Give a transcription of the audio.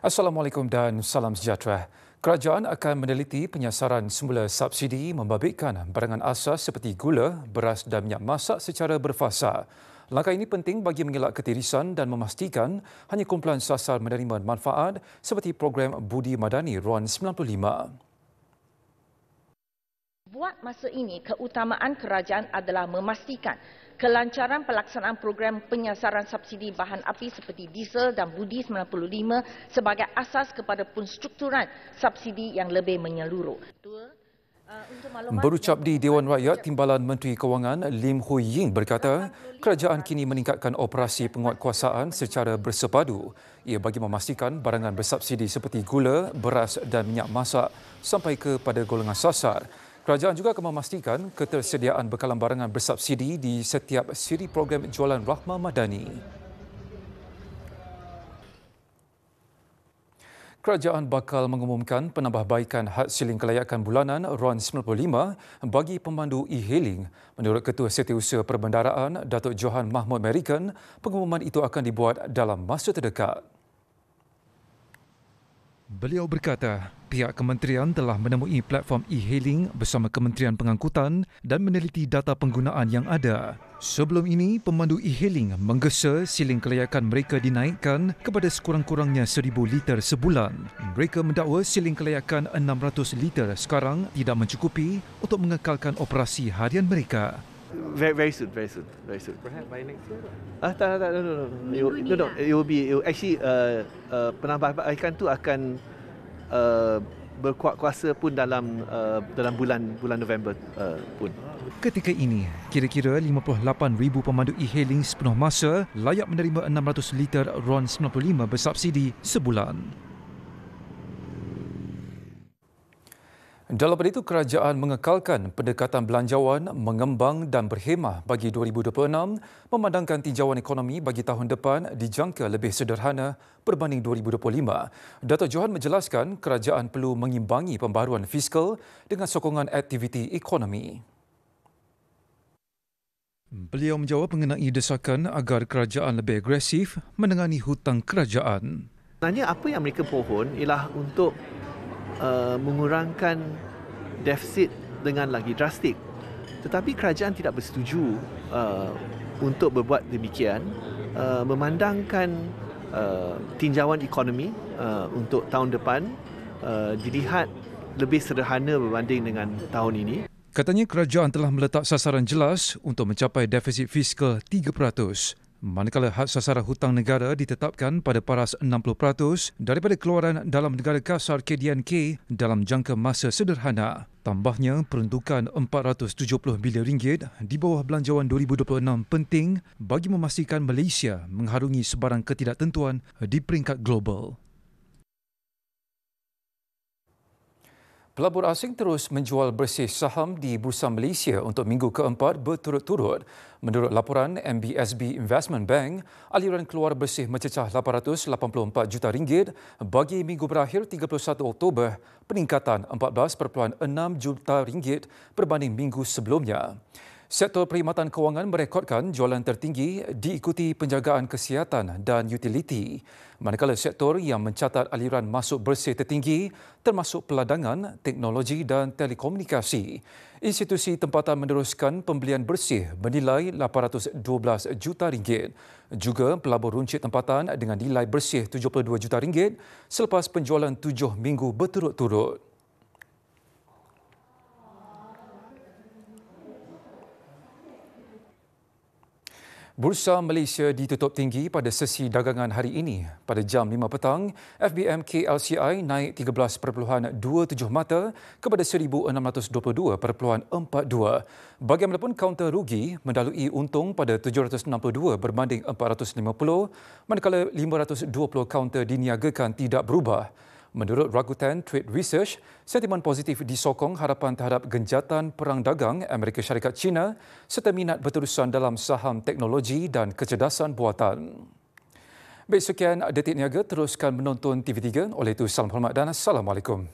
Assalamualaikum dan salam sejahtera. Kerajaan akan meneliti penyasaran semula subsidi membabitkan barangan asas seperti gula, beras dan minyak masak secara berfasa. Langkah ini penting bagi mengelak ketirisan dan memastikan hanya kumpulan sasar menerima manfaat seperti program Budi Madani RON 95. Buat masa ini, keutamaan kerajaan adalah memastikan kelancaran pelaksanaan program penyasaran subsidi bahan api seperti diesel dan Budi 95 sebagai asas kepada penstrukturan subsidi yang lebih menyeluruh. Berucap di Dewan Rakyat, Timbalan Menteri Kewangan Lim Hui Ying berkata, kerajaan kini meningkatkan operasi penguatkuasaan secara bersepadu. Ia bagi memastikan barangan bersubsidi seperti gula, beras dan minyak masak sampai kepada golongan sasar. Kerajaan juga akan memastikan ketersediaan bekalan barangan bersubsidi di setiap siri program jualan Rahmah Madani. Kerajaan bakal mengumumkan penambahbaikan had siling kelayakan bulanan RON 95 bagi pemandu e-hailing. Menurut Ketua Setiausaha Perbendaraan, Datuk Johan Mahmud Merican, pengumuman itu akan dibuat dalam masa terdekat. Beliau berkata, pihak kementerian telah menemui platform e-hailing bersama Kementerian Pengangkutan dan meneliti data penggunaan yang ada. Sebelum ini, pemandu e-hailing menggesa siling kelayakan mereka dinaikkan kepada sekurang-kurangnya 1,000 liter sebulan. Mereka mendakwa siling kelayakan 600 liter sekarang tidak mencukupi untuk mengekalkan operasi harian mereka. Very soon. Perhaps by next year. No. It will be actually penambahbaikan tu akan berkuat kuasa pun dalam bulan November pun. Ketika ini, kira-kira 58,000 pemandu e-hailing sepenuh masa layak menerima 600 liter RON 95 bersubsidi sebulan. Dalam pada itu, kerajaan mengekalkan pendekatan belanjawan, mengembang dan berhemah bagi 2026, memandangkan tinjauan ekonomi bagi tahun depan dijangka lebih sederhana berbanding 2025. Datuk Johan menjelaskan kerajaan perlu mengimbangi pembaharuan fiskal dengan sokongan aktiviti ekonomi. Beliau menjawab mengenai desakan agar kerajaan lebih agresif menangani hutang kerajaan. Sebenarnya apa yang mereka pohon ialah untuk mengurangkan defisit dengan lagi drastik. Tetapi kerajaan tidak bersetuju untuk berbuat demikian, memandangkan tinjauan ekonomi untuk tahun depan dilihat lebih sederhana berbanding dengan tahun ini. Katanya kerajaan telah meletak sasaran jelas untuk mencapai defisit fiskal 3%. Manakala had sasaran hutang negara ditetapkan pada paras 60% daripada keluaran dalam negara kasar KDNK dalam jangka masa sederhana. Tambahnya, peruntukan RM470 bilion di bawah belanjawan 2026 penting bagi memastikan Malaysia mengharungi sebarang ketidaktentuan di peringkat global. Pelabur asing terus menjual bersih saham di Bursa Malaysia untuk minggu keempat berturut-turut. Menurut laporan MBSB Investment Bank, aliran keluar bersih mencecah RM884 juta bagi minggu berakhir 31 Oktober, peningkatan RM14.6 juta berbanding minggu sebelumnya. Sektor perkhidmatan kewangan merekodkan jualan tertinggi diikuti penjagaan kesihatan dan utiliti. Manakala sektor yang mencatat aliran masuk bersih tertinggi termasuk peladangan, teknologi dan telekomunikasi. Institusi tempatan meneruskan pembelian bersih bernilai RM812 juta. Juga pelabur runcit tempatan dengan nilai bersih RM72 juta selepas penjualan 7 minggu berturut-turut. Bursa Malaysia ditutup tinggi pada sesi dagangan hari ini. Pada jam 5 petang, FBM KLCI naik 13.27 mata kepada 1,622.42. Bagaimanapun kaunter rugi mendalui untung pada 762 berbanding 450, manakala 520 kaunter diniagakan tidak berubah. Menurut Rakuten Trade Research, sentimen positif disokong harapan terhadap genjatan perang dagang Amerika Syarikat China serta minat berterusan dalam saham teknologi dan kecerdasan buatan. Baik, sekian Detik Niaga. Teruskan menonton TV3. Oleh itu, salam hormat dan Assalamualaikum.